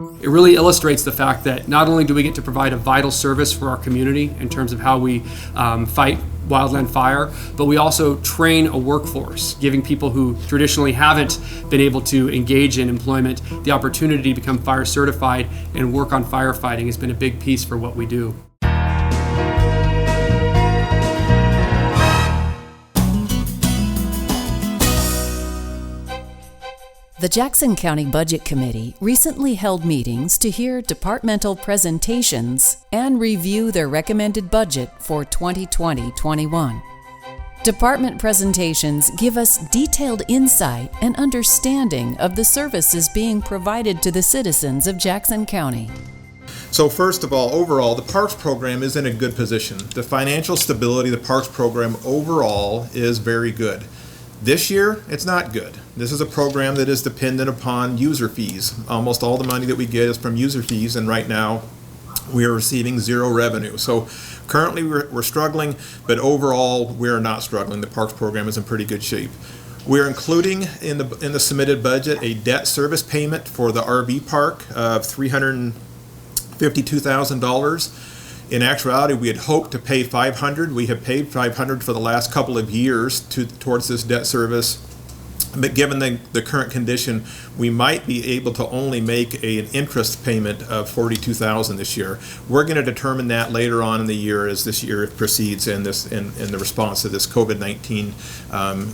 It really illustrates the fact that not only do we get to provide a vital service for our community in terms of how we fight wildland fire, but we also train a workforce, giving people who traditionally haven't been able to engage in employment the opportunity to become fire certified and work on firefighting has been a big piece for what we do. The Jackson County Budget Committee recently held meetings to hear departmental presentations and review their recommended budget for 2020-21. Department presentations give us detailed insight and understanding of the services being provided to the citizens of Jackson County. So first of all, overall, the Parks program is in a good position. The financial stability of the Parks program overall is very good. This year, it's not good. This is a program that is dependent upon user fees. Almost all the money that we get is from user fees, and right now we are receiving zero revenue. So currently we're struggling, but overall we're not struggling. The Parks program is in pretty good shape. We're including in the submitted budget a debt service payment for the RV park of $352,000. In actuality, we had hoped to pay $500,000. We have paid $500,000 for the last couple of years towards this debt service. But given the current condition, we might be able to only make an interest payment of $42,000 this year. We're going to determine that later on in the year as this year proceeds and in the response to this COVID-19,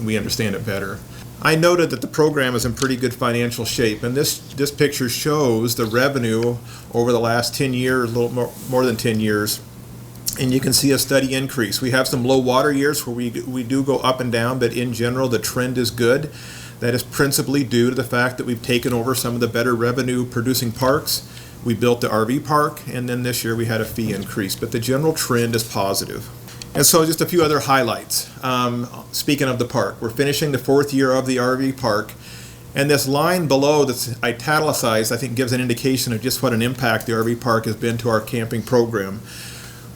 we understand it better. I noted that the program is in pretty good financial shape, and this picture shows the revenue over the last 10 years, a little more than 10 years, and you can see a steady increase. We have some low water years where we do go up and down, but in general the trend is good. That is principally due to the fact that we've taken over some of the better revenue producing parks. We built the RV park, and then this year we had a fee increase, but the general trend is positive. And so just a few other highlights. Speaking of the park, we're finishing the 4th year of the RV park, and this line below that's italicized I think gives an indication of just what an impact the RV park has been to our camping program.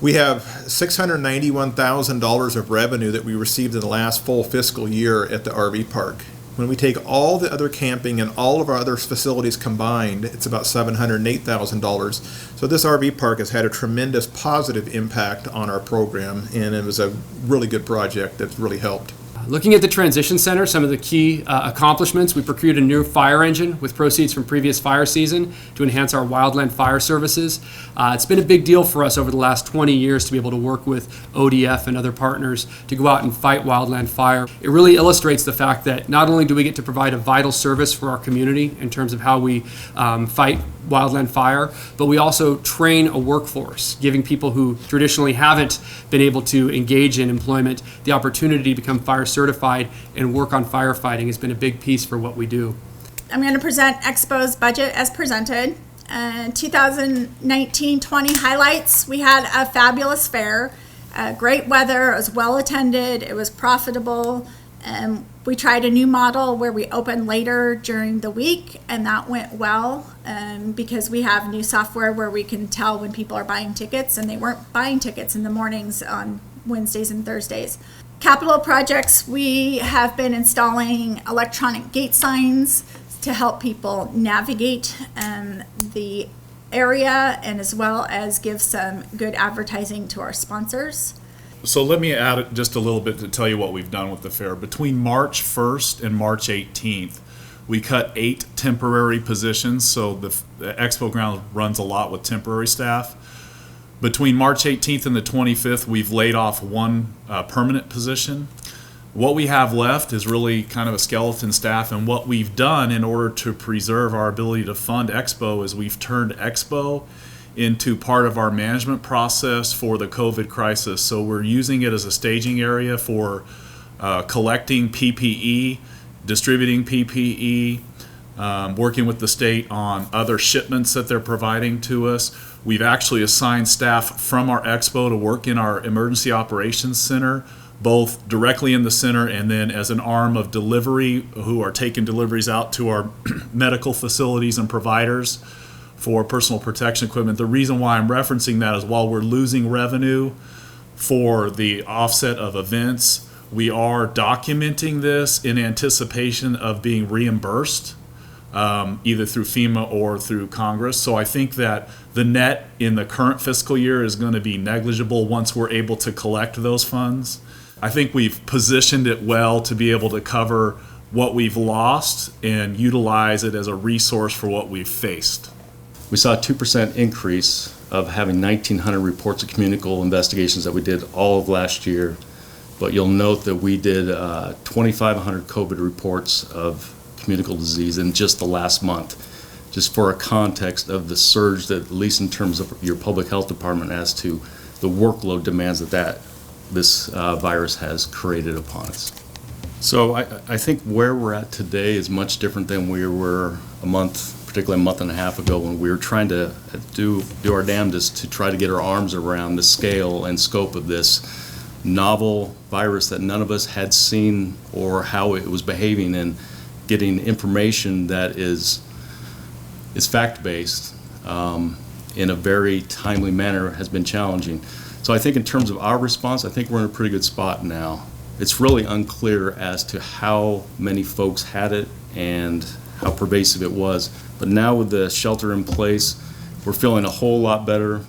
We have $691,000 of revenue that we received in the last full fiscal year at the RV park. When we take all the other camping and all of our other facilities combined, it's about $708,000. So this RV park has had a tremendous positive impact on our program, and it was a really good project that's really helped. Looking at the transition center, some of the key accomplishments: we procured a new fire engine with proceeds from previous fire season to enhance our wildland fire services. It's been a big deal for us over the last 20 years to be able to work with ODF and other partners to go out and fight wildland fire. It really illustrates the fact that not only do we get to provide a vital service for our community in terms of how we fight wildland fire, but we also train a workforce, giving people who traditionally haven't been able to engage in employment the opportunity to become fire certified and work on firefighting has been a big piece for what we do. I'm going to present Expo's budget as presented. 2019-20 highlights: we had a fabulous fair, great weather, it was well attended, it was profitable. We tried a new model where we opened later during the week, and that went well because we have new software where we can tell when people are buying tickets, and they weren't buying tickets in the mornings on Wednesdays and Thursdays. Capital projects: we have been installing electronic gate signs to help people navigate the area, and as well as give some good advertising to our sponsors. So let me add just a little bit to tell you what we've done with the fair. Between March 1st and March 18th, we cut 8 temporary positions, so the expo ground runs a lot with temporary staff. Between March 18th and the 25th, we've laid off 1 permanent position. What we have left is really kind of a skeleton staff, and what we've done in order to preserve our ability to fund Expo is we've turned Expo into part of our management process for the COVID crisis. So we're using it as a staging area for collecting PPE, distributing PPE, working with the state on other shipments that they're providing to us. We've actually assigned staff from our Expo to work in our emergency operations center, both directly in the center and then as an arm of delivery, who are taking deliveries out to our medical facilities and providers for personal protection equipment. The reason why I'm referencing that is while we're losing revenue for the offset of events, we are documenting this in anticipation of being reimbursed either through FEMA or through Congress. So I think that the net in the current fiscal year is going to be negligible once we're able to collect those funds. I think we've positioned it well to be able to cover what we've lost and utilize it as a resource for what we've faced. We saw a 2% increase of having 1,900 reports of communicable investigations that we did all of last year. But you'll note that we did 2,500 COVID reports of communicable disease in just the last month, just for a context of the surge that, at least in terms of your public health department, as to the workload demands that this virus has created upon us. So I think where we're at today is much different than we were particularly a month and a half ago, when we were trying to do our damnedest to try to get our arms around the scale and scope of this novel virus that none of us had seen or how it was behaving, and getting information that is fact-based in a very timely manner has been challenging. So I think in terms of our response, I think we're in a pretty good spot now. It's really unclear as to how many folks had it and how pervasive it was. But now with the shelter in place, we're feeling a whole lot better.